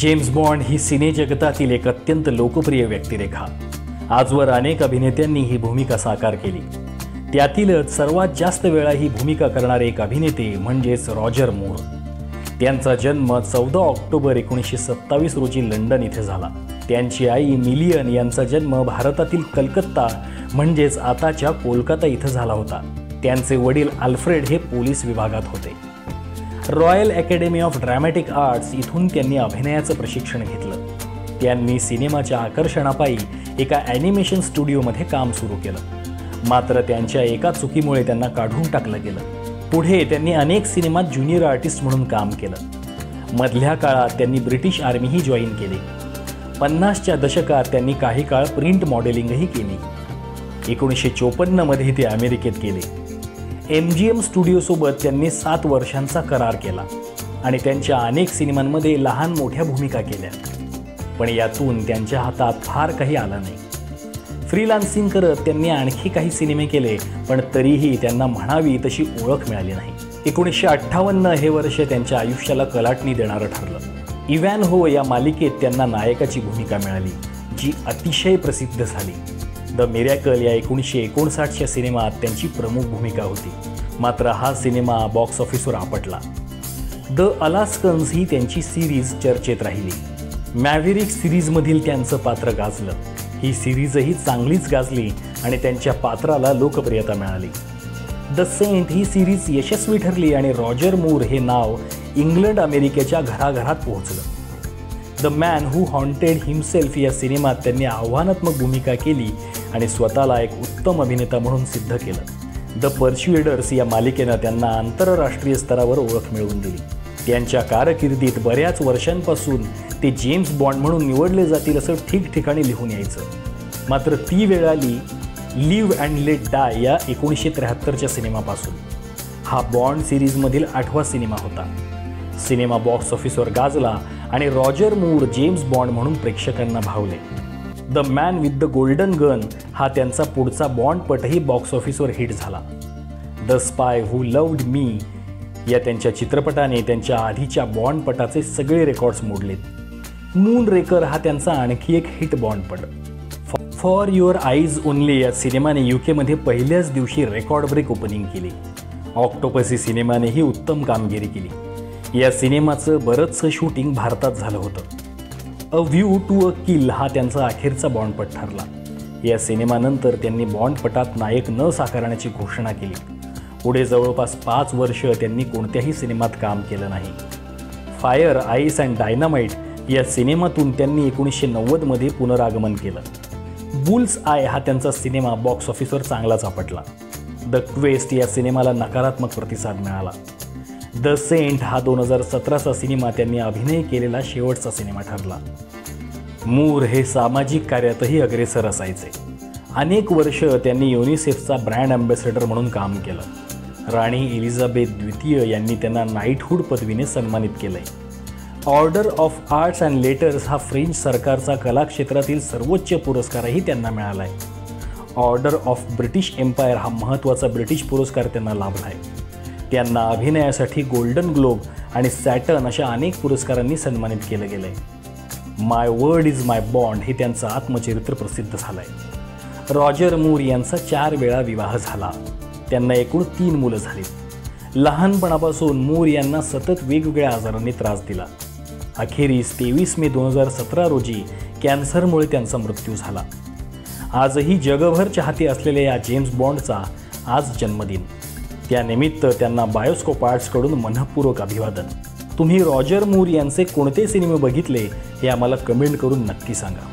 James bond ही सिनेजगतातील एक अत्यंत लोकप्रिय व्यक्तिरेखा। आजवर अनेक अभिनेत्यांनी ही भूमिका साकार केली। त्यातीलच सर्वात जास्त वेळा ही भूमिका करणारे एक अभिनेते म्हणजेच रॉजर मूर। त्यांचा जन्म 14 ऑक्टोबर 1927 रोजी लंडन येथे झाला। त्यांची आई मिलियन यांचा जन्म भारतातील कलकत्ता म्हणजेच आताच्या कोलकाता इथं झाला होता। त्यांचे वडील अल्फ्रेड हे पोलीस विभागात होते। Royal academy of dramatic arts इथून त्यांनी अभिनयाचं प्रशिक्षण घेतलं। त्यांनी सिनेमाच्या आकर्षणापायी एका ॲनिमेशन स्टुडिओमध्ये काम सुरू केलं, मात्र त्यांच्या एका चुकीमुळे त्यांना काढून टाकलं गेलं। पुढे त्यांनी अनेक सिनेमात ज्युनियर आर्टिस्ट म्हणून काम केलं। मधल्या काळात त्यांनी ब्रिटिश आर्मीही जॉईन केली। 50च्या दशकात त्यांनी काही काळ प्रिंट मॉडेलिंगही केली। 1954 मध्ये ते अमेरिकेत गेले। MGM स्टुडिओसोबत त्यांनी 7 वर्षांचा करार केला आणि त्यांच्या अनेक सिनेमांमध्ये लहान मोठ्या भूमिका केल्या, पण यातून त्यांच्या हातात फार काही आलं नाही। फ्रीलान्सिंग करत त्यांनी आणखी काही सिनेमे केले, पण तरीही त्यांना म्हणावी तशी ओळख मिळाली नाही। 1958 हे वर्ष त्यांच्या आयुष्याला कलाटणी देणारं ठरलं। इव्हॅनहो या मालिकेत त्यांना नायकाची भूमिका मिळाली, जी अतिशय प्रसिद्ध झाली। द मिरॅकल या 1959च्या सिनेमात त्यांची प्रमुख भूमिका होती, मात्र हा सिनेमा बॉक्स ऑफिसवर आपटला। द अलास्कन्स ही त्यांची सिरीज चर्चेत राहिली। मॅव्हेरिक सिरीजमधील त्यांचं पात्र गाजलं। ही सिरीजही चांगलीच गाजली आणि त्यांच्या पात्राला लोकप्रियता मिळाली। द सेंट ही सिरीज यशस्वी ठरली आणि रॉजर मूर हे नाव इंग्लंड अमेरिकेच्या घराघरात पोहोचलं। The man who haunted himself या सिनेमात त्यांनी आव्हानात्मक भूमिका केली आणि स्वतःला एक उत्तम अभिनेता म्हणून सिद्ध केलं। द पर्च्युएडर्स या मालिकेनं त्यांना आंतरराष्ट्रीय स्तरावर ओळख मिळवून दिली। त्यांच्या कारकिर्दीत बऱ्याच वर्षांपासून ते जेम्स बॉन्ड म्हणून निवडले जातील असं ठिकठिकाणी लिहून यायचं, मात्र ती वेळ आली लिव्ह अँड लेट डाय या 1973च्या सिनेमापासून। हा बॉन्ड सिरीजमधील 8वा सिनेमा होता। सिनेमा बॉक्स ऑफिसवर गाजला आणि रॉजर मूर जेम्स बॉन्ड म्हणून प्रेक्षकांना भावले। The man with the golden gun हा त्यांचा पुढचा बॉन्डपटही बॉक्स ऑफिसवर हिट झाला। The spy who loved me या त्यांच्या चित्रपटाने त्यांच्या आधीच्या बॉन्डपटाचे सगळे रेकॉर्ड्स मोडलेत। मून रेकर हा त्यांचा आणखी एक हिट बॉन्डपट। फॉर युअर आईज ओनली या सिनेमाने UK पहिल्याच दिवशी रेकॉर्ड ब्रेक ओपनिंग केली। ऑक्टोपसी सिनेमानेही उत्तम कामगिरी केली। या सिनेमाचं बरंचसं शूटिंग भारतात झालं होतं। अ व्ह्यू टू अ किल हा त्यांचा अखेरचा बॉन्डपट ठरला। या सिनेमानंतर त्यांनी बॉन्डपटात नायक न साकारण्याची घोषणा केली। पुढे जवळपास 5 वर्ष त्यांनी कोणत्याही सिनेमात काम केलं नाही। फायर आईस अँड डायनामाइट या सिनेमातून त्यांनी 1990 मध्ये पुनरागमन केलं। बुल्स आय हा त्यांचा सिनेमा बॉक्स ऑफिसवर चांगलाच आपटला। द क्वेस्ट या सिनेमाला नकारात्मक प्रतिसाद मिळाला। द सेंट हा 2017चा सिनेमा त्यांनी अभिनय केलेला शेवटचा सिनेमा ठरला। मूर हे सामाजिक कार्यातही अग्रेसर असायचे। अनेक वर्ष त्यांनी युनिसेफचा ब्रँड अँबॅसेडर म्हणून काम केलं। राणी एलिझाबेथ द्वितीय यांनी त्यांना नाईटहूड पदवीने सन्मानित केलंय। Order of arts and letters हा फ्रेंच सरकारचा कला क्षेत्रातील सर्वोच्च पुरस्कारही त्यांना मिळाला आहे। ऑर्डर ऑफ ब्रिटिश एम्पायर हा महत्त्वाचा ब्रिटिश पुरस्कार त्यांना लाभला आहे। त्यांना अभिनयासाठी गोल्डन ग्लोब आणि सॅटर्न अशा अनेक पुरस्कारांनी सन्मानित केलं गेलंय। माय वर्ड इज माय बॉन्ड हे त्यांचं आत्मचरित्र प्रसिद्ध झालंय। रॉजर मूर यांचा 4 वेळा विवाह झाला। त्यांना एकूण 3 मुलं झालीत। लहानपणापासून मूर यांना सतत वेगवेगळ्या आजारांनी त्रास दिला। अखेरीस 23 मे 2017 रोजी कॅन्सरमुळे त्यांचा मृत्यू झाला। आजही जगभर चाहते असलेल्या या जेम्स बॉन्डचा आज जन्मदिन। त्यानिमित्त त्यांना बायोस्कोप आर्ट्सकडून मनःपूर्वक अभिवादन। तुम्ही रॉजर मूर यांचे कोणते सिनेमे बघितले हे आम्हाला कमेंट करून नक्की सांगा।